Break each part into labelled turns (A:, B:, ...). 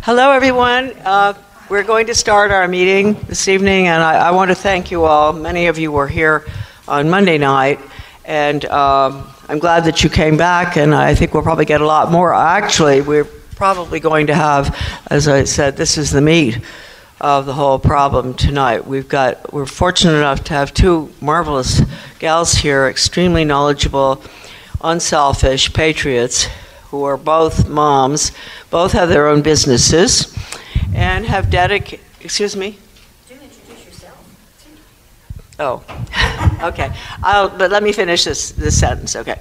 A: Hello, everyone. We're going to start our meeting this evening, and I want to thank you all. Many of you were here on Monday night, and I'm glad that you came back, and I think we'll probably get a lot more. Actually, we're probably going to have, as I said, this is the meat of the whole problem tonight. We're fortunate enough to have two marvelous gals here, extremely knowledgeable, unselfish patriots, who are both moms, both have their own businesses, and have dedicated, excuse me?
B: Do introduce yourself.
A: Oh, okay. But let me finish this sentence, okay.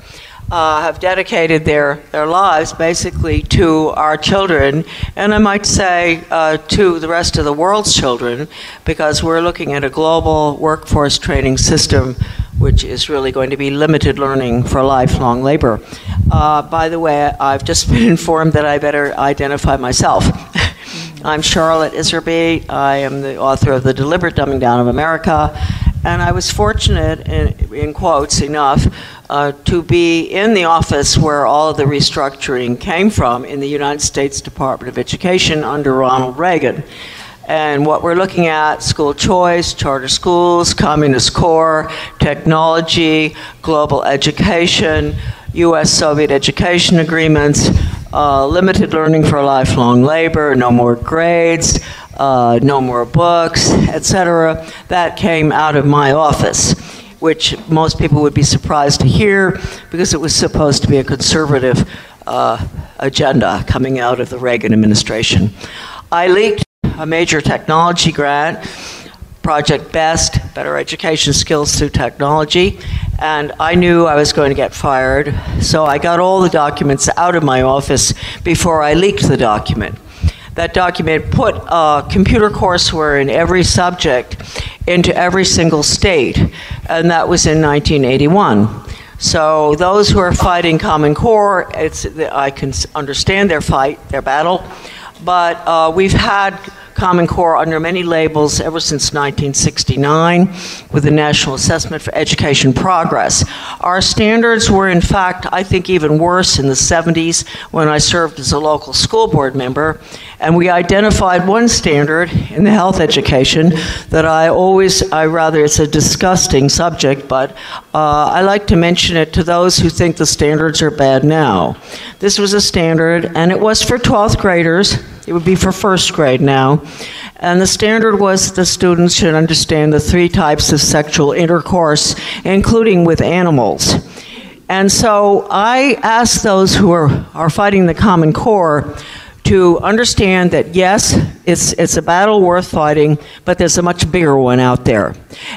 A: Have dedicated their lives basically to our children, and I might say to the rest of the world's children, because we're looking at a global workforce training system which is really going to be limited learning for lifelong labor. By the way, I've just been informed that I better identify myself. I'm Charlotte Iserbyt. I am the author of The Deliberate Dumbing Down of America, and I was fortunate, in quotes enough, to be in the office where all of the restructuring came from in the United States Department of Education under Ronald Reagan. And what we're looking at, school choice, charter schools, communist core, technology, global education, US-Soviet education agreements, limited learning for lifelong labor, no more grades, no more books, etc. That came out of my office, which most people would be surprised to hear because it was supposed to be a conservative agenda coming out of the Reagan administration. I leaked a major technology grant, Project BEST, Better Education Skills Through Technology, and I knew I was going to get fired, so I got all the documents out of my office before I leaked the document. That document put computer courseware in every subject into every single state, and that was in 1981. So those who are fighting Common Core, I can understand their fight, their battle, but we've had Common Core under many labels ever since 1969 with the National Assessment for Education Progress. Our standards were, in fact, I think even worse in the 70s when I served as a local school board member, and we identified one standard in the health education that it's a disgusting subject, but I like to mention it to those who think the standards are bad now. This was a standard, and it was for 12th graders. It would be for first grade now. And the standard was the students should understand the 3 types of sexual intercourse, including with animals. And so I asked those who are fighting the Common Core to understand that, yes, it's a battle worth fighting, but there's a much bigger one out there.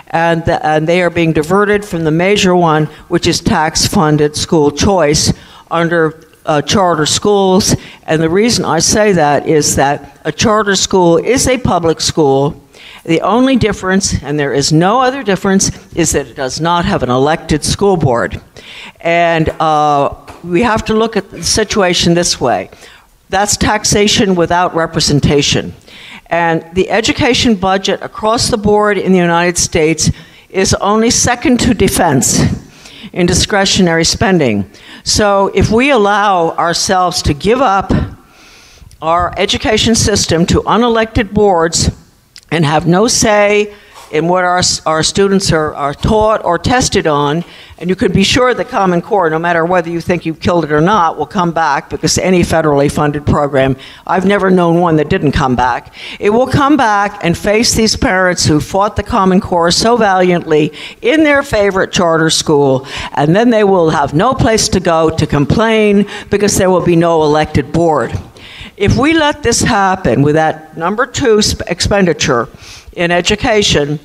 A: And they are being diverted from the major one, which is tax-funded school choice under charter schools, and the reason I say that is that a charter school is a public school. The only difference, and there is no other difference, is that it does not have an elected school board. And we have to look at the situation this way. That's taxation without representation. And the education budget across the board in the United States is only second to defense in discretionary spending. So if we allow ourselves to give up our education system to unelected boards and have no say in what our students are taught or tested on, and you can be sure the Common Core, no matter whether you think you've killed it or not, will come back, because any federally funded program, I've never known one that didn't come back. It will come back and face these parents who fought the Common Core so valiantly in their favorite charter school, and then they will have no place to go to complain because there will be no elected board. If we let this happen with that number 2 expenditure in education,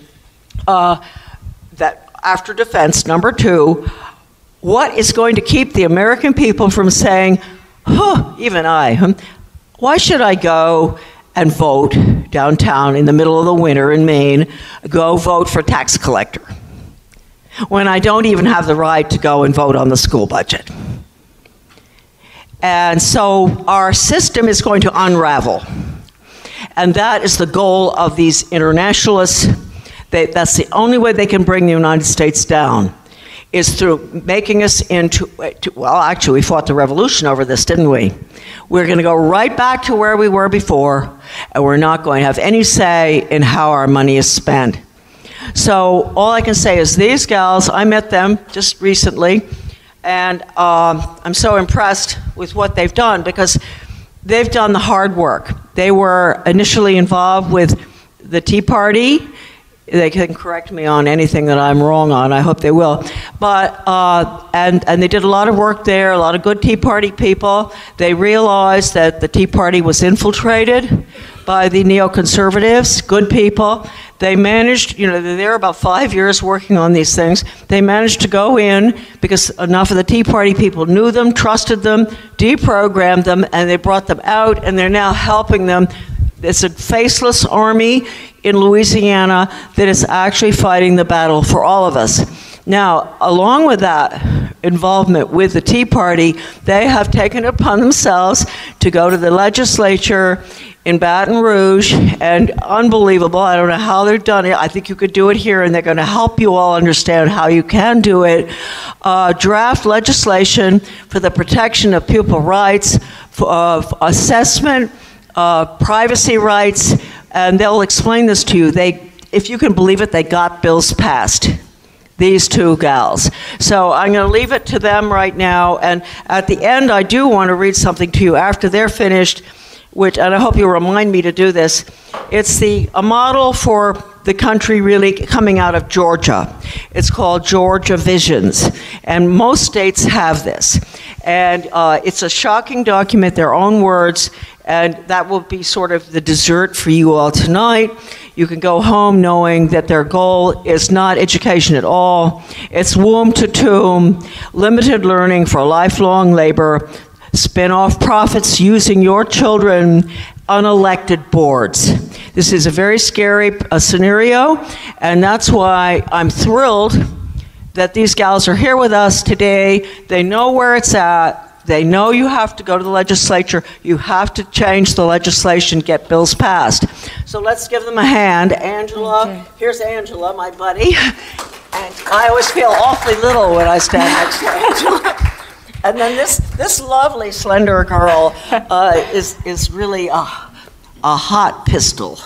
A: that after defense, number 2, what is going to keep the American people from saying, even I, why should I go and vote downtown in the middle of the winter in Maine, go vote for tax collector, when I don't even have the right to go and vote on the school budget? And so our system is going to unravel. And that is the goal of these internationalists. That's the only way they can bring the United States down. is through making us into, well, actually, we fought the revolution over this, didn't we? We're going to go right back to where we were before, and we're not going to have any say in how our money is spent. So all I can say is these gals, I met them just recently, and I'm so impressed with what they've done because they've done the hard work. They were initially involved with the Tea Party. They can correct me on anything that I'm wrong on. I hope they will. But and they did a lot of work there. A lot of good Tea Party people. They realized that the Tea Party was infiltrated by the neoconservatives. Good people. They managed. You know, they're there about 5 years working on these things. They managed to go in because enough of the Tea Party people knew them, trusted them, deprogrammed them, and they brought them out. And they're now helping them. It's a faceless army in Louisiana that is actually fighting the battle for all of us. Now, along with that involvement with the Tea Party, they have taken it upon themselves to go to the legislature in Baton Rouge, and unbelievable, I don't know how they've done it. I think you could do it here, and they're going to help you all understand how you can do it. Draft legislation for the protection of pupil rights, of assessment, privacy rights, and they'll explain this to you. If you can believe it, they got bills passed, these two gals. So I'm going to leave it to them right now, and at the end, I do want to read something to you after they're finished, and I hope you'll remind me to do this. It's a model for the country really coming out of Georgia. It's called Georgia Visions, and most states have this. And it's a shocking document, their own words, and that will be sort of the dessert for you all tonight. You can go home knowing that their goal is not education at all. It's womb to tomb, limited learning for lifelong labor, spin off profits using your children, unelected boards. This is a very scary scenario, and that's why I'm thrilled that these gals are here with us today. They know where it's at. They know you have to go to the legislature. You have to change the legislation, get bills passed. So let's give them a hand. Angela, okay. Here's Angela, my buddy. And I always feel awfully little when I stand next to Angela. And then this lovely, slender girl is really a hot pistol.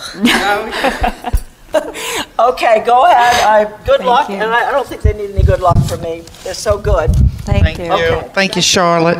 A: Okay, go ahead. Good luck. And I don't think they need any good luck from me. They're so good.
C: Thank you.
A: Okay.
C: Thank you, Charlotte.